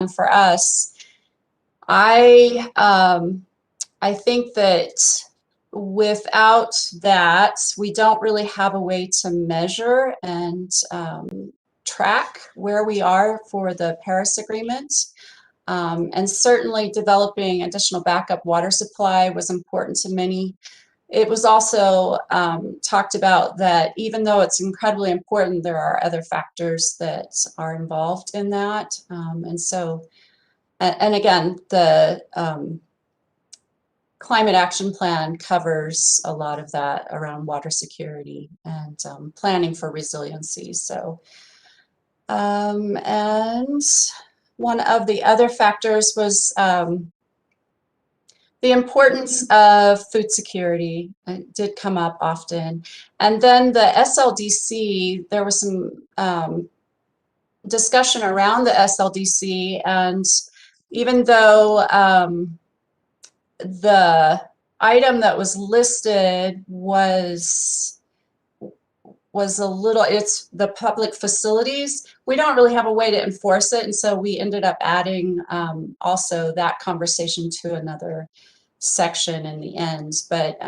for us, I think that without that, we don't really have a way to measure and track where we are for the Paris Agreement. And certainly developing additional backup water supply was important to many. It was also talked about that even though it's incredibly important, there are other factors that are involved in that. And again, the Climate Action Plan covers a lot of that around water security and planning for resiliency. So, and one of the other factors was the importance of food security. It did come up often. And then the SLDC, there was some discussion around the SLDC, and even though the item that was listed was a little, it's the public facilities, we don't really have a way to enforce it, and so we ended up adding also that conversation to another section in the end. But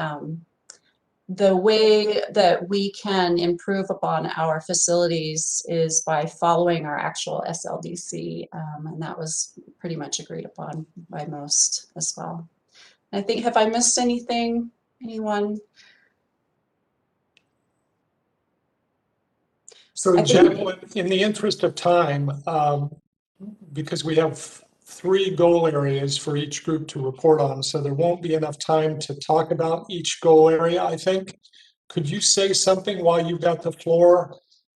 the way that we can improve upon our facilities is by following our actual SLDC, and that was pretty much agreed upon by most as well. I think, have I missed anything? Anyone? So, Jacqueline, in the interest of time, because we have 3 goal areas for each group to report on, so there won't be enough time to talk about each goal area, I think. Could you say something while you've got the floor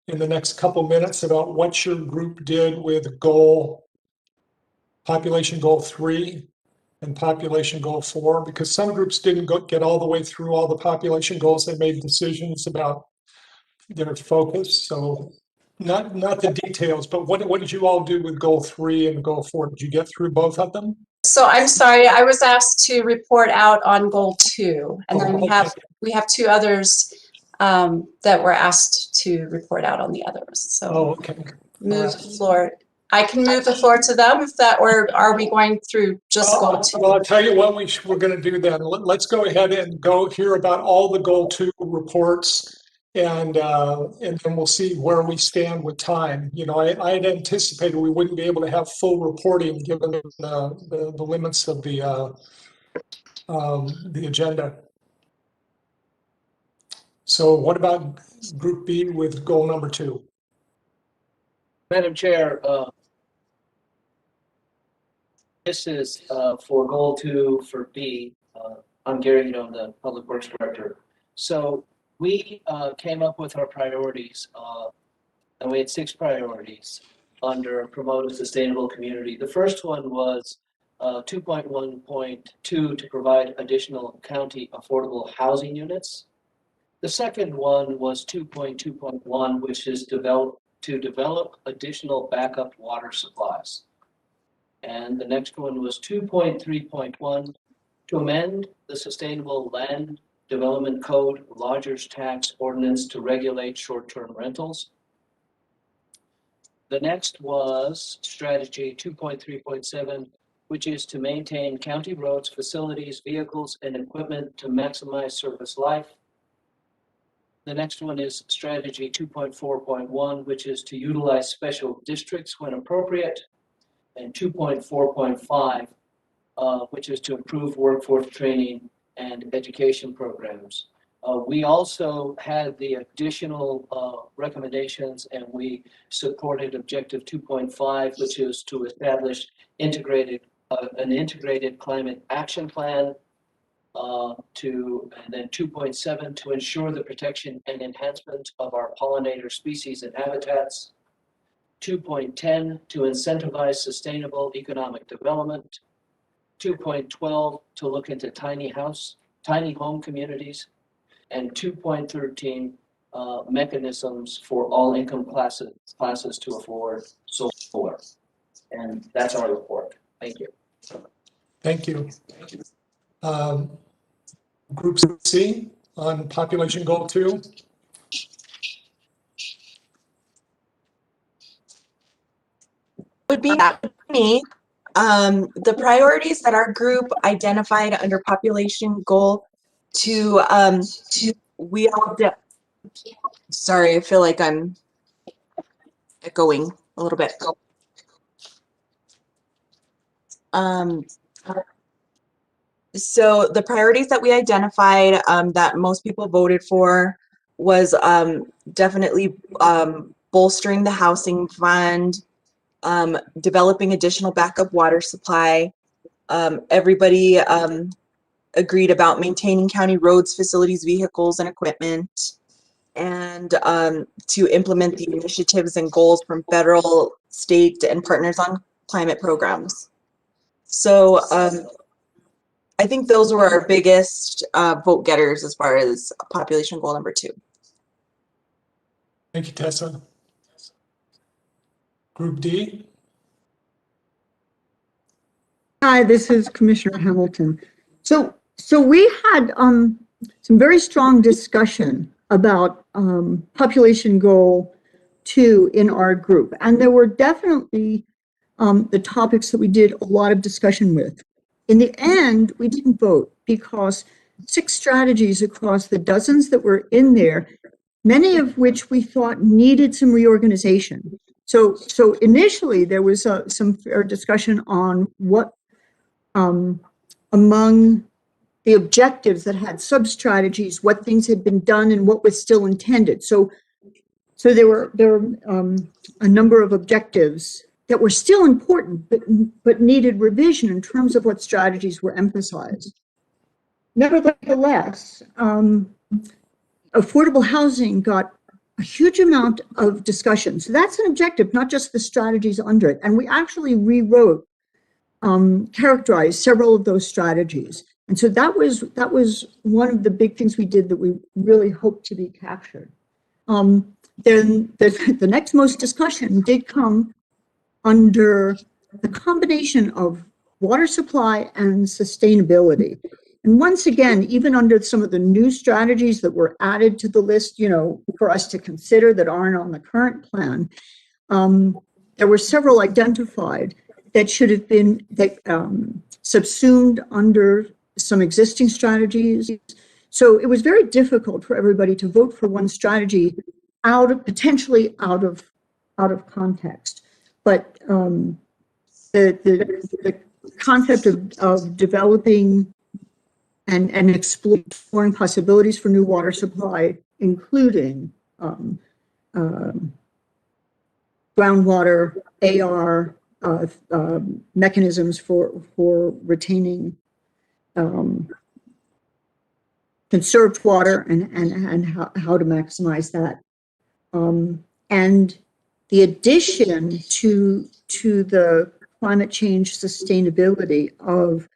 in the next couple minutes about what your group did with population goal 3 and population goal 4? Because some groups didn't get all the way through all the population goals. They made decisions about their focus. So not the details, but what did you all do with goal 3 and goal 4? Did you get through both of them? So I'm sorry, I was asked to report out on goal 2, and then we have 2 others that were asked to report out on the others. So move the floor. I can move the floor to them if that, or are we going through just goal 2? Well, I'll tell you what we're going to do then. Let's go ahead and go hear about all the goal 2 reports. And then we'll see where we stand with time. You know, I had anticipated we wouldn't be able to have full reporting given the limits of the agenda. So what about Group B with goal number 2? Madam Chair, this is for goal 2 for B. I'm Gary, I'm the Public Works Director. So we came up with our priorities, and we had 6 priorities under Promote a Sustainable Community. The first one was 2.1.2 to provide additional county affordable housing units. The second one was 2.2.1, which is to develop additional backup water supplies. And the next one was 2.3.1 to amend the Sustainable Land Development Code Lodgers Tax Ordinance to regulate short-term rentals. The next was strategy 2.3.7, which is to maintain county roads, facilities, vehicles, and equipment to maximize service life. The next one is strategy 2.4.1, which is to utilize special districts when appropriate. And 2.4.5, which is to improve workforce training and education programs. We also had the additional recommendations, and we supported objective 2.5, which is to establish an integrated climate action plan. And then 2.7 to ensure the protection and enhancement of our pollinator species and habitats. 2.10 to incentivize sustainable economic development. 2.12 to look into tiny home communities, and 2.13 mechanisms for all income classes to afford solar. And that's our report. Thank you. Thank you. Group C on population goal 2. would be me. The priorities that our group identified under population goal we all sorry, I feel like I'm echoing a little bit. So the priorities that we identified that most people voted for was definitely bolstering the housing fund, developing additional backup water supply. Everybody agreed about maintaining county roads, facilities, vehicles, and equipment, and to implement the initiatives and goals from federal, state, and partners on climate programs. So I think those were our biggest vote getters as far as population goal number 2. Thank you, Tessa. Group D? Hi, this is Commissioner Hamilton. So we had some very strong discussion about population goal 2 in our group, and there were definitely the topics that we did a lot of discussion with. In the end, we didn't vote because 6 strategies across the dozens that were in there, many of which we thought needed some reorganization. So initially there was some fair discussion on what among the objectives that had sub-strategies, what things had been done and what was still intended. So there were a number of objectives that were still important, but needed revision in terms of what strategies were emphasized. Nevertheless, affordable housing got a huge amount of discussion. So that's an objective, not just the strategies under it. And we actually rewrote, characterized several of those strategies. And so that was one of the big things we did that we really hoped to be captured. Then the next most discussion did come under the combination of water supply and sustainability. And once again, even under some of the new strategies that were added to the list, for us to consider that aren't on the current plan, there were several identified that should have been subsumed under some existing strategies. So it was very difficult for everybody to vote for one strategy potentially out of context. But the concept of developing and exploring possibilities for new water supply, including groundwater, AR, mechanisms for retaining conserved water and how to maximize that. And the addition to the climate change sustainability of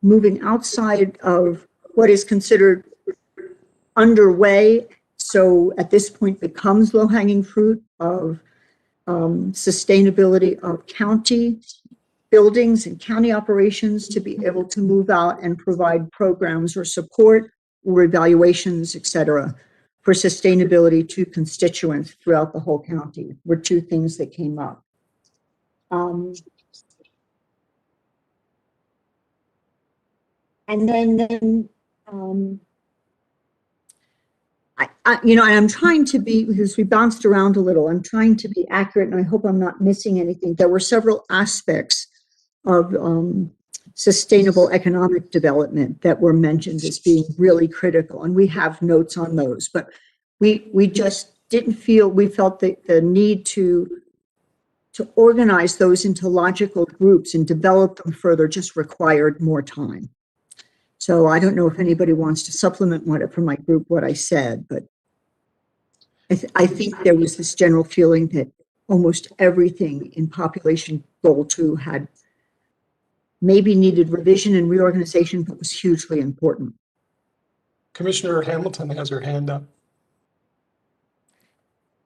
moving outside of what is considered underway, so at this point becomes low-hanging fruit of sustainability of county buildings and county operations to be able to move out and provide programs or support or evaluations, et cetera, for sustainability to constituents throughout the whole county were 2 things that came up. And then I'm trying to be, because we bounced around a little, I'm trying to be accurate, and I hope I'm not missing anything. There were several aspects of sustainable economic development that were mentioned as being really critical, and we have notes on those, but we just didn't feel, we felt that the need to organize those into logical groups and develop them further just required more time. So I don't know if anybody wants to supplement from my group what I said, but I think there was this general feeling that almost everything in population goal 2 had maybe needed revision and reorganization, but was hugely important. Commissioner Hamilton has her hand up.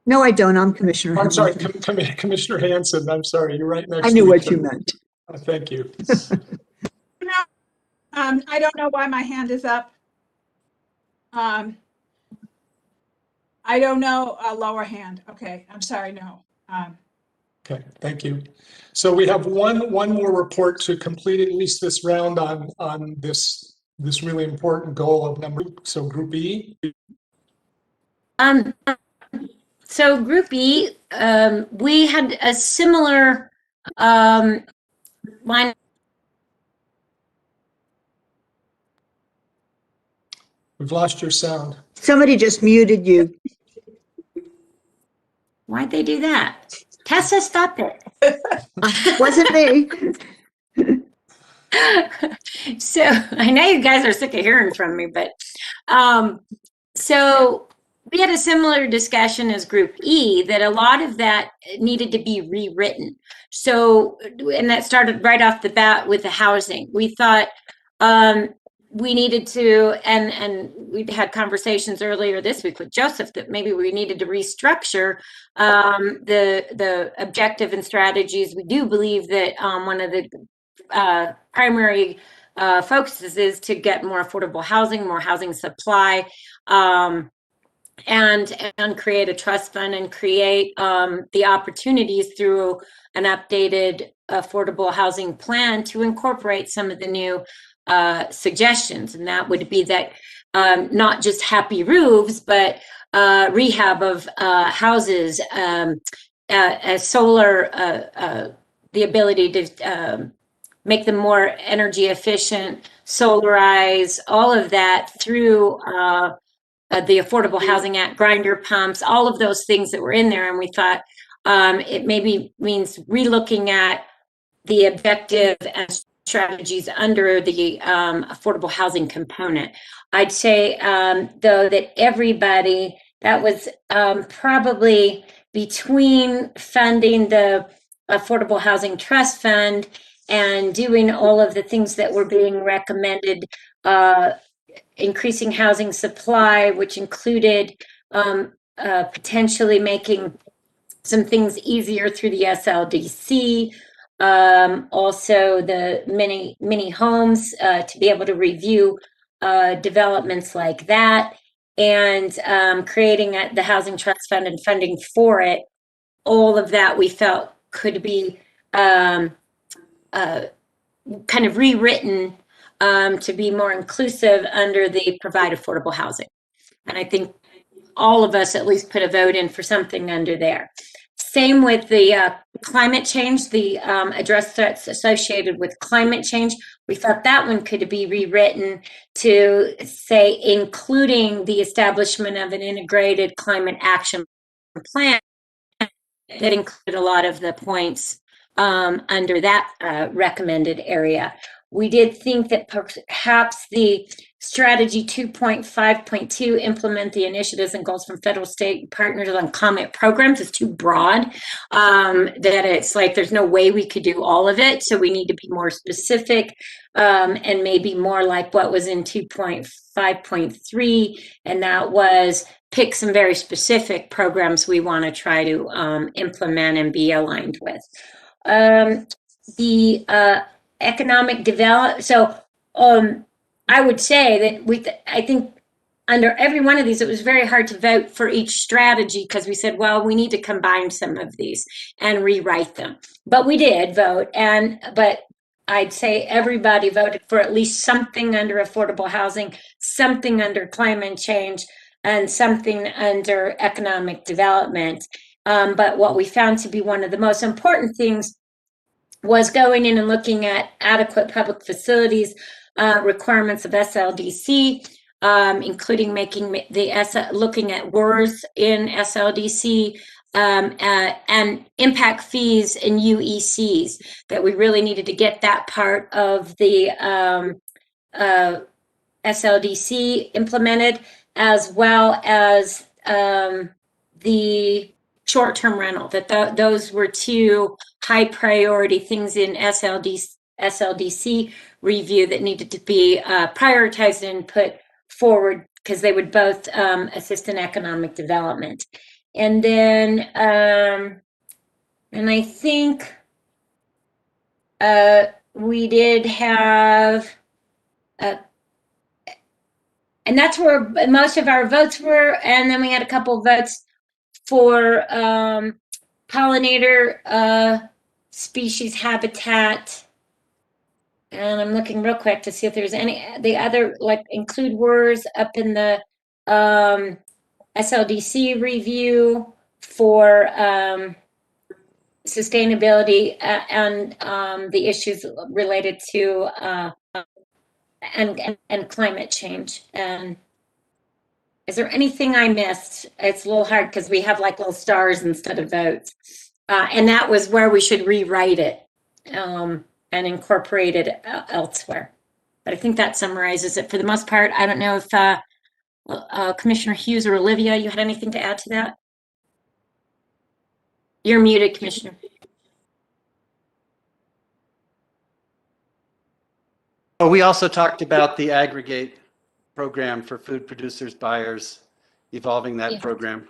No, I don't. I'm Commissioner I'm sorry, Hamilton. Commissioner Hanson. I'm sorry, you're right next to I knew me. what you meant. Thank you. I don't know why my hand is up. I don't know, a lower hand. Okay, I'm sorry, no. Okay, thank you. So we have one more report to complete at least this round on this really important goal of number. So Group E. So Group E, we had a similar line. We've lost your sound. Somebody just muted you. Why'd they do that? Tessa, stop it. Wasn't me. So I know you guys are sick of hearing from me, but so we had a similar discussion as Group E that a lot of that needed to be rewritten. So, and that started right off the bat with the housing. We thought we needed to, and we'd had conversations earlier this week with Joseph that maybe we needed to restructure the objective and strategies. We do believe that one of the primary focuses is to get more affordable housing, more housing supply, and create a trust fund and create the opportunities through an updated affordable housing plan to incorporate some of the new suggestions. And that would be that not just happy roofs, but rehab of houses, solar, the ability to make them more energy efficient, solarize, all of that through the Affordable Housing Act, grinder pumps, all of those things that were in there. And we thought it maybe means relooking at the objective and strategies under the affordable housing component. I'd say, though, that everybody, that was probably between funding the Affordable Housing Trust Fund and doing all of the things that were being recommended, increasing housing supply, which included potentially making some things easier through the SLDC, also the mini homes to be able to review developments like that, and creating the Housing Trust Fund and funding for it. All of that we felt could be kind of rewritten to be more inclusive under the provide affordable housing. And I think all of us at least put a vote in for something under there. Same with the climate change, the address threats associated with climate change. We thought that one could be rewritten to say, including the establishment of an integrated climate action plan that included a lot of the points under that recommended area. We did think that perhaps the strategy 2.5.2, implement the initiatives and goals from federal, state partners on climate programs, is too broad, that it's like there's no way we could do all of it. So we need to be more specific, and maybe more like what was in 2.5.3, and that was pick some very specific programs we want to try to implement and be aligned with. The economic development. So I would say that I think under every one of these, it was very hard to vote for each strategy because we said, well, we need to combine some of these and rewrite them. But we did vote, but I'd say everybody voted for at least something under affordable housing, something under climate change, and something under economic development. But what we found to be one of the most important things was going in and looking at adequate public facilities requirements of SLDC, including making looking at WERS in SLDC, and impact fees in UECs, that we really needed to get that part of the SLDC implemented, as well as the short-term rental, that those were two high priority things in SLDC review that needed to be prioritized and put forward because they would both assist in economic development. And then, and I think we did have, and that's where most of our votes were. And then we had a couple of votes for pollinator species habitat. And I'm looking real quick to see if there's the other, like include words up in the SLDC review for sustainability and the issues related to and climate change. And is there anything I missed? It's a little hard because we have like little stars instead of votes. And that was where we should rewrite it and incorporate it elsewhere. But I think that summarizes it for the most part. I don't know if Commissioner Hughes or Olivia, you had anything to add to that? You're muted, Commissioner. Oh, we also talked about the aggregate program for food producers, buyers, evolving that program.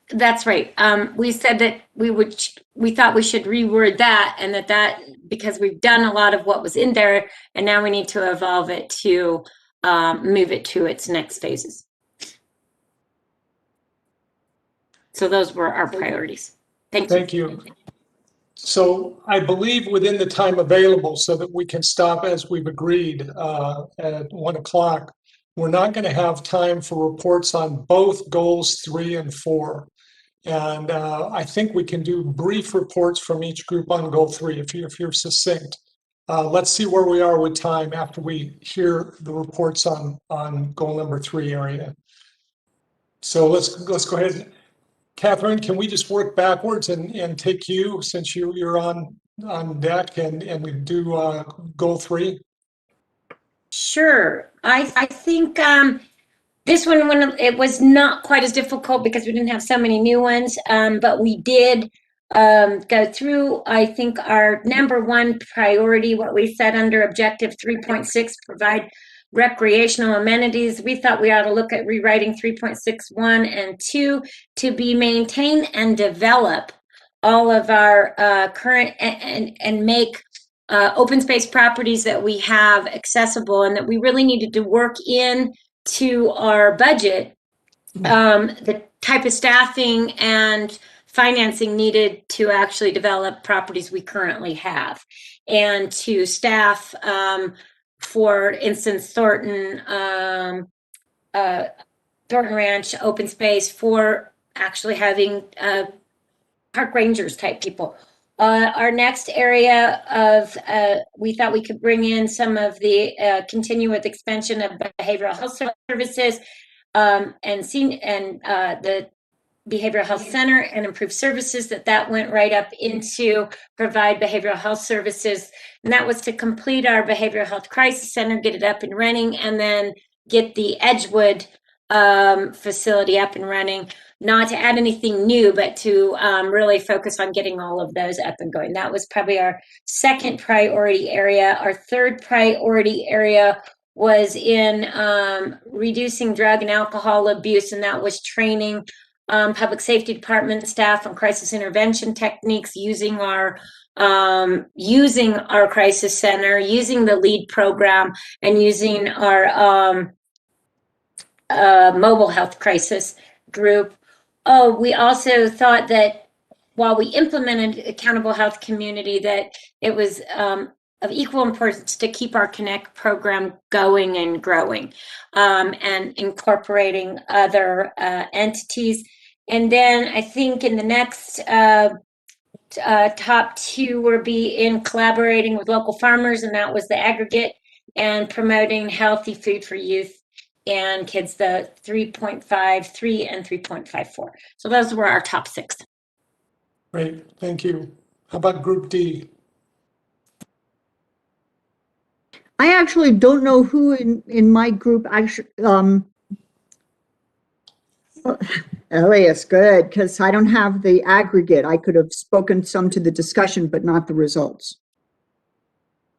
That's right. We said that we thought we should reword that, and that because we've done a lot of what was in there, and now we need to evolve it to move it to its next phases. So those were our priorities. Thank you. Thank you. So I believe within the time available so that we can stop as we've agreed at 1 o'clock, we're not going to have time for reports on both goals 3 and 4. And I think we can do brief reports from each group on goal 3 if you're succinct. Let's see where we are with time after we hear the reports on goal number 3 area. So let's go ahead. Catherine, can we just work backwards and take you since you're on deck and we do goal 3? Sure. I think this one, when it was not quite as difficult because we didn't have so many new ones, but we did go through, I think, our number 1 priority, what we set under objective 3.6, provide recreational amenities. We thought we ought to look at rewriting 3.61 and 2 to be maintain and develop all of our current and make open space properties that we have accessible, and that we really needed to work in to our budget the type of staffing and financing needed to actually develop properties we currently have, and to staff for instance Thornton Ranch open space for actually having park rangers type people. Our next area of, we thought we could bring in some of the continue with expansion of behavioral health services and the behavioral health center and improve services, that went right up into provide behavioral health services. And that was to complete our behavioral health crisis center, get it up and running, and then get the Edgewood facility up and running. Not to add anything new, but to really focus on getting all of those up and going. That was probably our second priority area. Our third priority area was in reducing drug and alcohol abuse, and that was training public safety department staff on crisis intervention techniques, using our crisis center, using the LEAD program, and using our mobile health crisis group. Oh, we also thought that while we implemented accountable health community, that it was of equal importance to keep our Connect program going and growing and incorporating other entities. And then I think in the next top 2 will be in collaborating with local farmers, and that was the aggregate, and promoting healthy food for youth and kids, the 3.53 and 3.54. So those were our top 6. Great, thank you. How about Group D? I actually don't know who in my group actually, Elias, good, because I don't have the aggregate. I could have spoken some to the discussion, but not the results.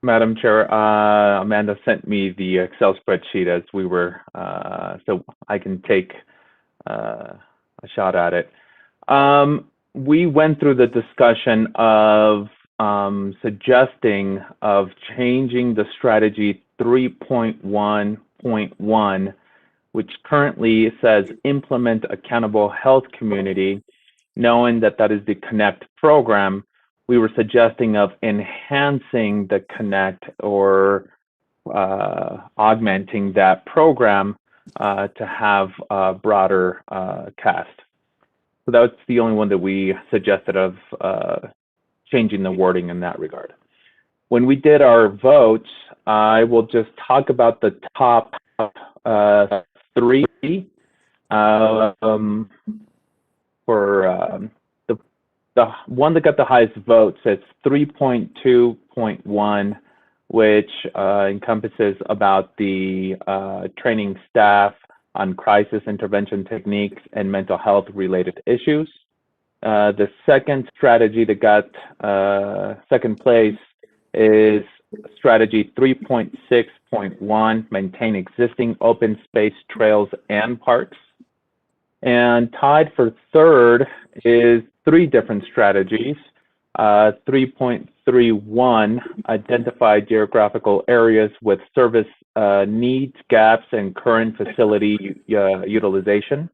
Madam Chair, Amanda sent me the Excel spreadsheet as we were, so I can take a shot at it. We went through the discussion of suggesting of changing the strategy 3.1.1, which currently says implement accountable health community, knowing that that is the Connect program, we were suggesting of enhancing the Connect or augmenting that program to have a broader cast. So that's the only one that we suggested of changing the wording in that regard. When we did our votes, I will just talk about the top three. For the one that got the highest votes, it's 3.2.1, which encompasses about the training staff on crisis intervention techniques and mental health related issues. The second strategy that got second place is strategy 3.6.1, maintain existing open space trails and parks. And tied for third is three different strategies. 3.31, identify geographical areas with service needs, gaps, and current facility utilization.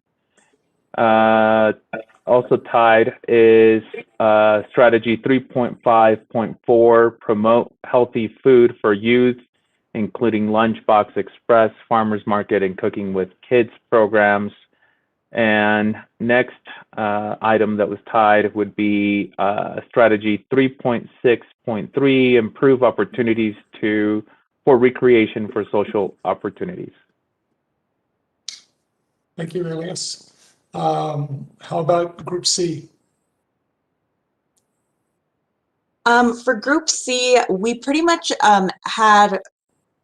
Also tied is strategy 3.5.4, promote healthy food for youth, including Lunchbox Express, Farmers Market, and Cooking with Kids programs. And next item that was tied would be strategy 3.6.3, improve opportunities for recreation for social opportunities. Thank you, Elias. How about Group C? For Group C, we pretty much had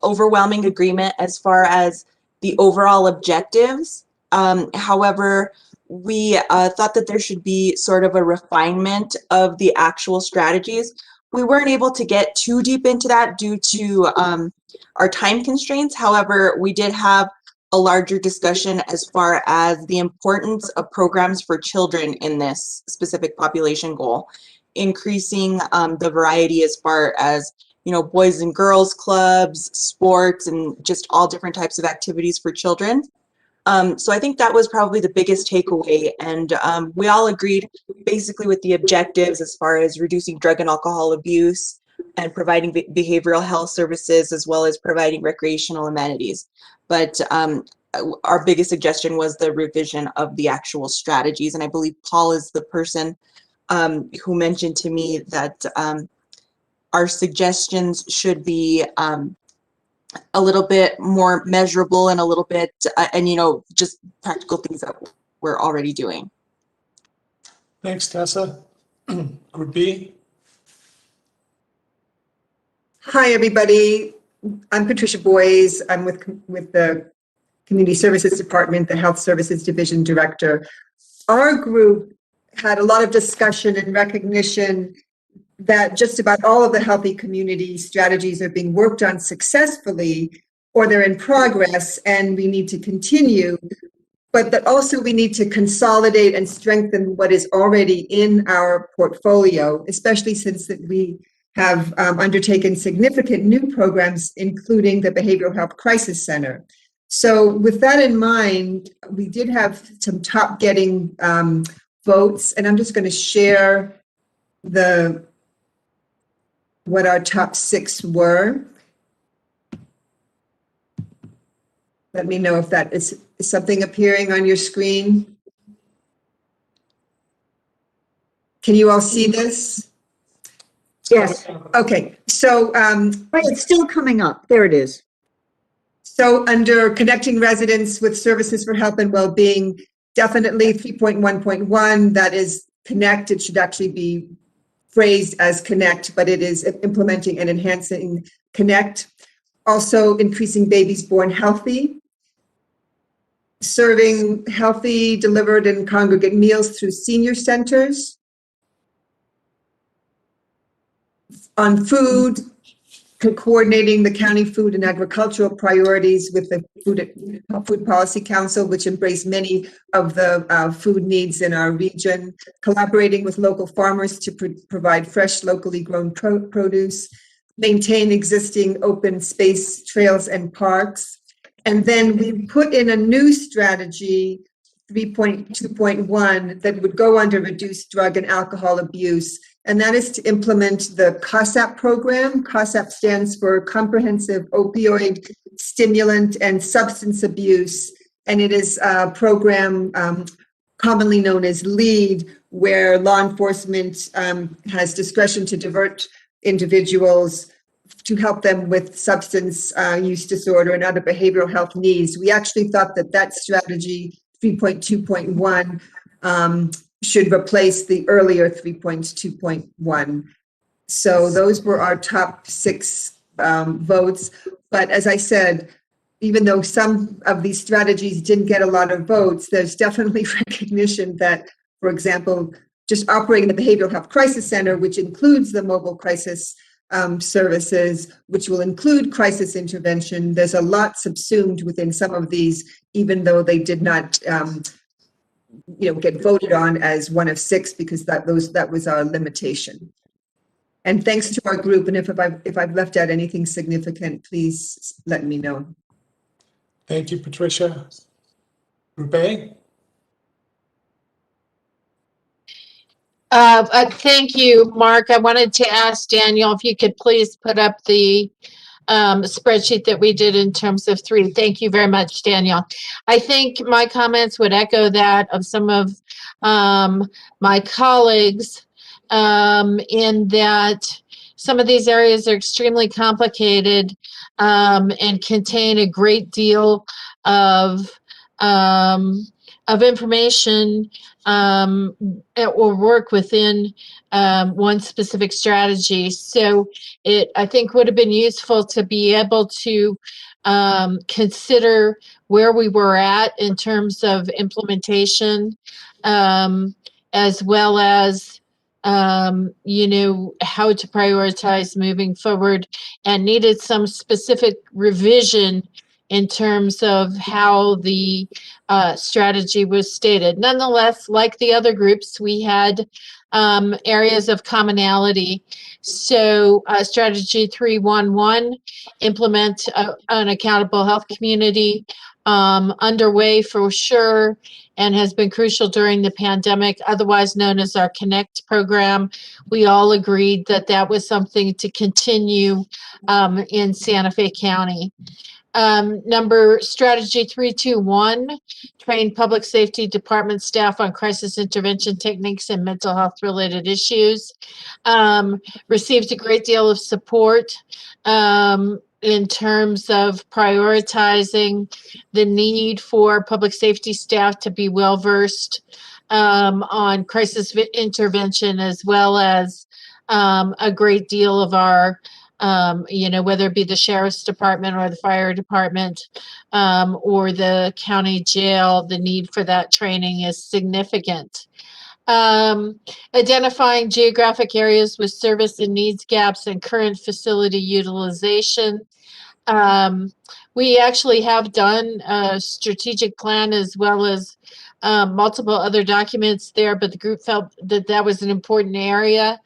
overwhelming agreement as far as the overall objectives. However, we thought that there should be sort of a refinement of the actual strategies. We weren't able to get too deep into that due to our time constraints. However, we did have a larger discussion as far as the importance of programs for children in this specific population goal, increasing the variety as far as, you know, boys and girls clubs, sports, and just all different types of activities for children. So I think that was probably the biggest takeaway, and we all agreed basically with the objectives as far as reducing drug and alcohol abuse and providing behavioral health services as well as providing recreational amenities. But our biggest suggestion was the revision of the actual strategies, and I believe Paul is the person who mentioned to me that our suggestions should be a little bit more measurable and a little bit, and you know, just practical things that we're already doing. Thanks, Tessa. Group B? Hi, everybody. I'm Patricia Boyes. I'm with the Community Services Department, the Health Services Division Director. Our group had a lot of discussion and recognition that just about all of the healthy community strategies are being worked on successfully, or they're in progress and we need to continue, but that also we need to consolidate and strengthen what is already in our portfolio, especially since that we have undertaken significant new programs, including the Behavioral Health Crisis Center. So with that in mind, we did have some top getting votes, and I'm just going to share what our top 6 were. Let me know if that is something appearing on your screen. Can you all see this? Yes. Okay, so Right, it's still coming up. There it is. So under connecting residents with services for health and well-being, definitely 3.1.1, that is connect. It should actually be phrased as connect, but it is implementing and enhancing connect. Also increasing babies born healthy, serving healthy, delivered and congregate meals through senior centers. On food, coordinating the county food and agricultural priorities with the Food Policy Council, which embrace many of the food needs in our region, collaborating with local farmers to provide fresh, locally grown produce, maintain existing open space trails and parks, And then we put in a new strategy, 3.2.1, that would go under reduced drug and alcohol abuse. And that is to implement the COSAP program. COSAP stands for Comprehensive Opioid Stimulant and Substance Abuse. And it is a program commonly known as LEAD, where law enforcement has discretion to divert individuals to help them with substance use disorder and other behavioral health needs. We actually thought that that strategy, 3.2.1, should replace the earlier 3.2.1. So those were our top 6 votes. But as I said, even though some of these strategies didn't get a lot of votes, there's definitely recognition that, for example, just operating the Behavioral Health Crisis Center, which includes the mobile crisis services, which will include crisis intervention. There's a lot subsumed within some of these, even though they did not, get voted on as one of 6, because that was our limitation. And thanks to our group. And if I've left out anything significant, please let me know. Thank you, Patricia. Group A? Thank you, Mark. I wanted to ask Daniel if you could please put up the spreadsheet that we did in terms of 3. Thank you very much, Daniel. I think my comments would echo that of some of my colleagues in that some of these areas are extremely complicated and contain a great deal of information or work within one specific strategy. So it, I think, would have been useful to be able to consider where we were at in terms of implementation, as well as how to prioritize moving forward, and needed some specific revision in terms of how the strategy was stated. Nonetheless, like the other groups, we had areas of commonality. So strategy 3.1.1, implement an accountable health community, underway for sure, and has been crucial during the pandemic, otherwise known as our Connect program. We all agreed that that was something to continue in Santa Fe County. Strategy 3.2.1, train public safety department staff on crisis intervention techniques and mental health related issues. Received a great deal of support in terms of prioritizing the need for public safety staff to be well versed on crisis intervention, as well as a great deal of our whether it be the sheriff's department or the fire department or the county jail, the need for that training is significant. Identifying geographic areas with service and needs gaps and current facility utilization. We actually have done a strategic plan as well as multiple other documents there, but the group felt that that was an important area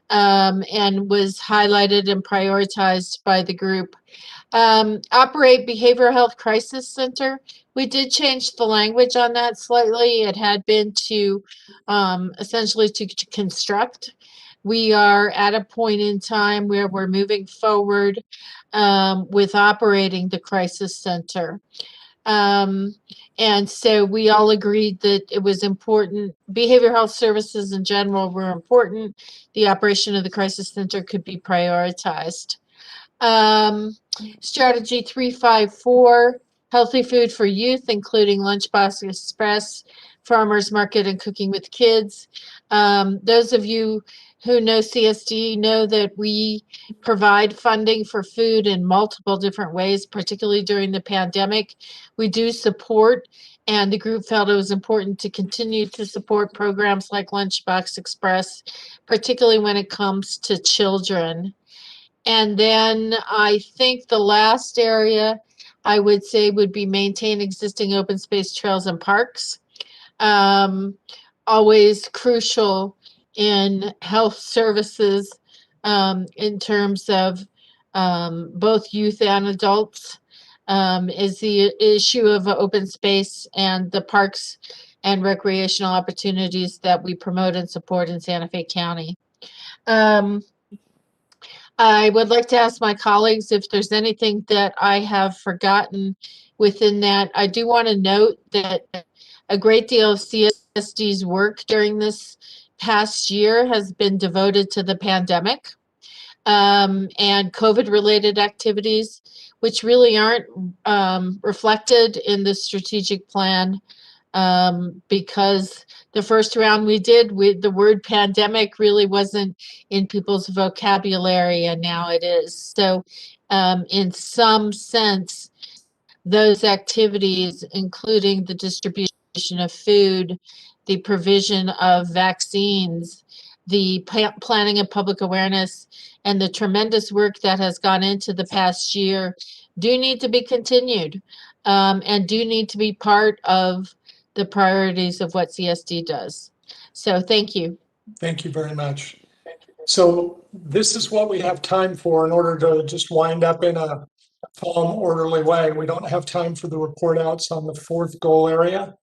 and was highlighted and prioritized by the group. Operate Behavioral Health Crisis Center. We did change the language on that slightly. It had been to essentially to construct. We are at a point in time where we're moving forward with operating the crisis center. And so we all agreed that it was important. Behavioral health services in general were important. The operation of the crisis center could be prioritized. Strategy 3.5.4, healthy food for youth, including Lunchbox Express, Farmers Market, and Cooking with Kids. Those of you who know CSD know that we provide funding for food in multiple different ways, particularly during the pandemic. We do support, and the group felt it was important to continue to support programs like Lunchbox Express, particularly when it comes to children. And then I think the last area I would say would be maintain existing open space trails and parks. Always crucial in health services in terms of both youth and adults. is the issue of open space and the parks and recreational opportunities that we promote and support in Santa Fe County. I would like to ask my colleagues if there's anything that I have forgotten within that. I do want to note that a great deal of CSD's work during this past year has been devoted to the pandemic and COVID-related activities, which really aren't reflected in the strategic plan because the first round we did with the word pandemic really wasn't in people's vocabulary, and now it is. So in some sense, those activities, including the distribution of food, the provision of vaccines, the planning and public awareness, and the tremendous work that has gone into the past year do need to be continued and do need to be part of the priorities of what CSD does. So thank you. Thank you very much. So this is what we have time for in order to just wind up in a calm, orderly way. We don't have time for the report outs on the fourth goal area.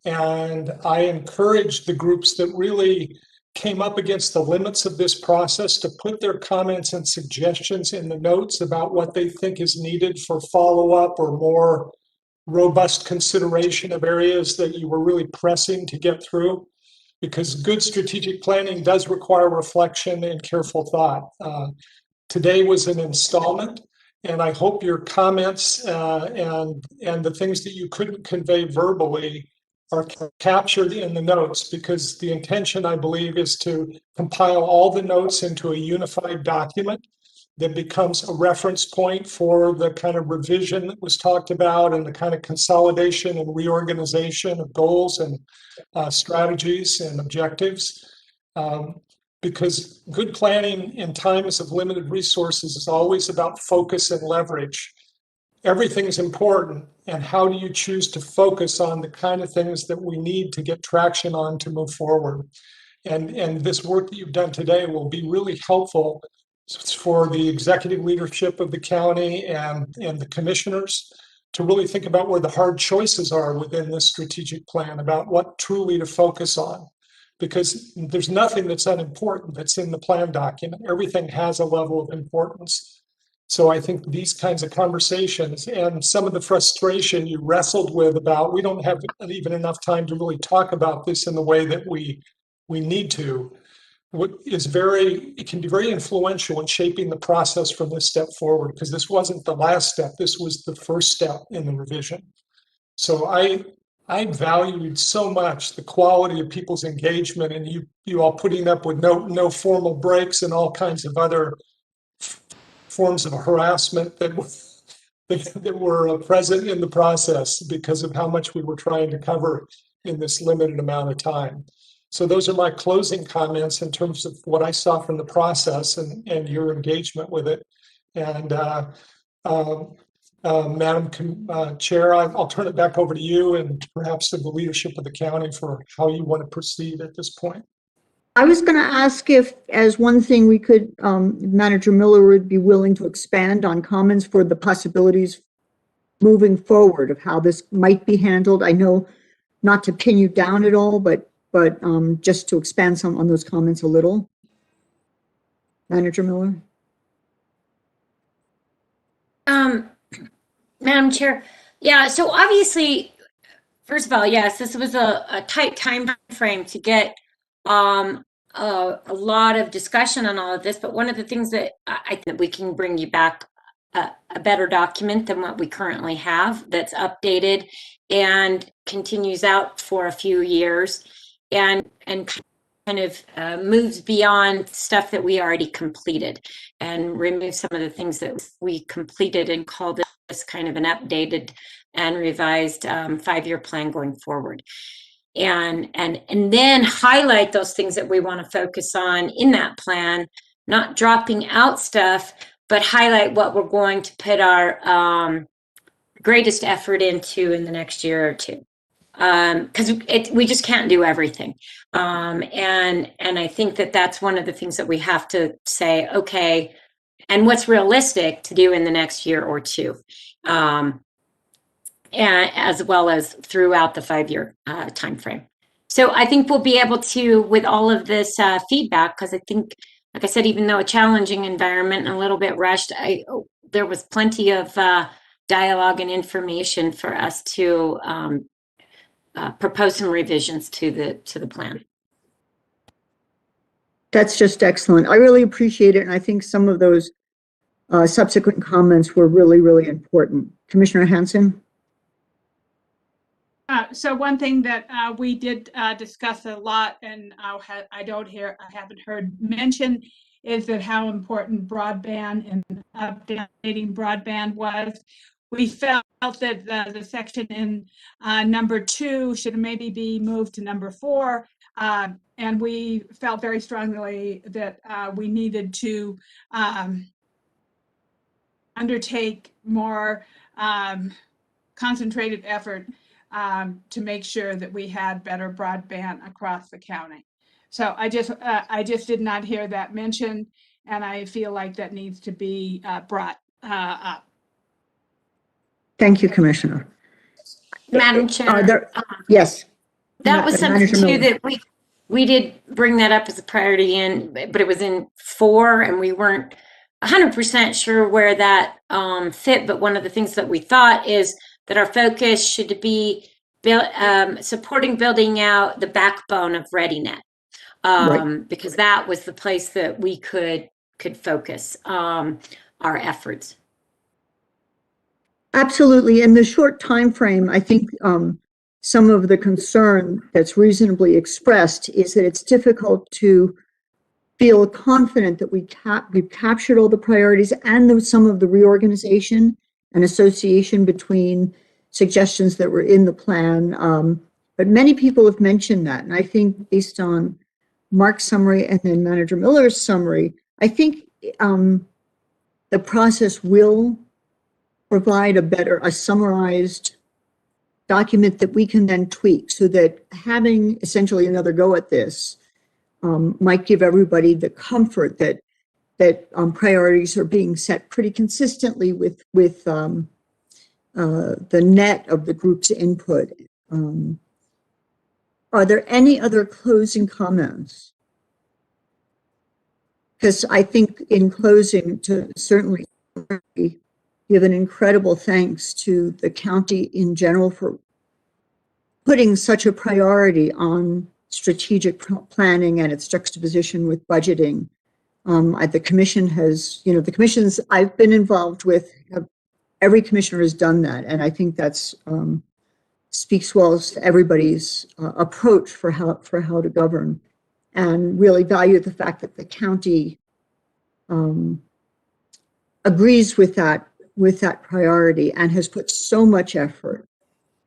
And I encourage the groups that really came up against the limits of this process to put their comments and suggestions in the notes about what they think is needed for follow-up or more robust consideration of areas that you were really pressing to get through. Because good strategic planning does require reflection and careful thought. Today was an installment, and I hope your comments and the things that you couldn't convey verbally are captured in the notes, because the intention, I believe, is to compile all the notes into a unified document that becomes a reference point for the kind of revision that was talked about and the kind of consolidation and reorganization of goals and strategies and objectives. Because good planning in times of limited resources is always about focus and leverage. Everything's important, and how do you choose to focus on the kind of things that we need to get traction on to move forward? And this work that you've done today will be really helpful for the executive leadership of the county and the commissioners to really think about where the hard choices are within this strategic plan, about what truly to focus on. Because there's nothing that's unimportant that's in the plan document. Everything has a level of importance. So I think these kinds of conversations and some of the frustration you wrestled with about we don't have even enough time to really talk about this in the way that we need to, it can be very influential in shaping the process from this step forward, because this wasn't the last step, this was the first step in the revision. So I valued so much the quality of people's engagement, and you all putting up with no formal breaks and all kinds of other forms of harassment that were present in the process because of how much we were trying to cover in this limited amount of time. So those are my closing comments in terms of what I saw from the process and your engagement with it. And Madam Chair, I'll turn it back over to you and perhaps to the leadership of the county for how you want to proceed at this point. I was going to ask if, as one thing we could, Manager Miller would be willing to expand on comments for the possibilities moving forward of how this might be handled. I know not to pin you down at all, but just to expand some on those comments a little. Manager Miller. Madam Chair, yeah, so obviously, first of all, yes, this was a tight time frame to get a lot of discussion on all of this, but one of the things that I think we can bring you back a better document than what we currently have, that's updated and continues out for a few years and kind of moves beyond stuff that we already completed and removes some of the things that we completed and call this kind of an updated and revised 5-year plan going forward. And then highlight those things that we want to focus on in that plan, not dropping out stuff, but highlight what we're going to put our greatest effort into in the next year or two. Because we just can't do everything. And I think that that's one of the things that we have to say, okay, and what's realistic to do in the next year or two. as well as throughout the 5-year timeframe. So I think we'll be able to, with all of this feedback, because I think, like I said, even though a challenging environment and a little bit rushed, there was plenty of dialogue and information for us to propose some revisions to the plan. That's just excellent. I really appreciate it. And I think some of those subsequent comments were really, really important. Commissioner Hanson? So one thing that we did discuss a lot, and I haven't heard mentioned, is that how important broadband and updating broadband was. We felt that the section in number 2 should maybe be moved to number 4. And we felt very strongly that we needed to undertake more concentrated effort to make sure that we had better broadband across the county. So I just did not hear that mentioned, and I feel like that needs to be brought up. Thank you, Commissioner. Madam Chair. Yes. That was something Manager too Miller. that we did bring that up as a priority but it was in 4 and we weren't 100% sure where that fit. But one of the things that we thought is that our focus should be supporting building out the backbone of ReadyNet, Right. because that was the place that we could focus our efforts. Absolutely. In the short time frame, I think some of the concern that's reasonably expressed is that it's difficult to feel confident that we've captured all the priorities and some of the reorganization and association between suggestions that were in the plan. But many people have mentioned that. And I think based on Mark's summary and then Manager Miller's summary, I think the process will provide a summarized document that we can then tweak, so that having essentially another go at this might give everybody the comfort that priorities are being set pretty consistently with the net of the group's input. Are there any other closing comments? Because I think in closing, to certainly give an incredible thanks to the county in general for putting such a priority on strategic planning and its juxtaposition with budgeting. The commission has, the commissions I've been involved with, every commissioner has done that. And I think that's speaks well to everybody's approach for how to govern, and really value the fact that the county agrees with that priority and has put so much effort,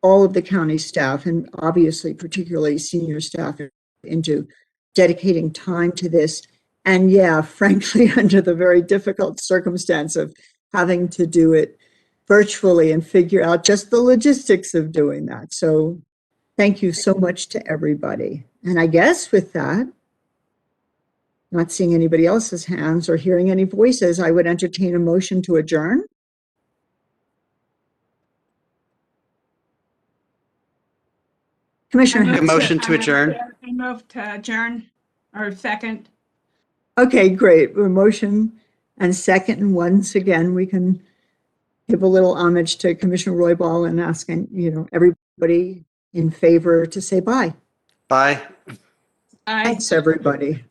all of the county staff, and obviously particularly senior staff, into dedicating time to this. And yeah, frankly, under the very difficult circumstance of having to do it virtually and figure out just the logistics of doing that. So thank you so much to everybody. And I guess with that, not seeing anybody else's hands or hearing any voices, I would entertain a motion to adjourn. Commissioner Hanson. Motion to adjourn. I move to adjourn, or second. Okay, great. A motion and second. And once again, we can give a little homage to Commissioner Roybal and asking, everybody in favor to say bye. Bye. Aye. Thanks, everybody.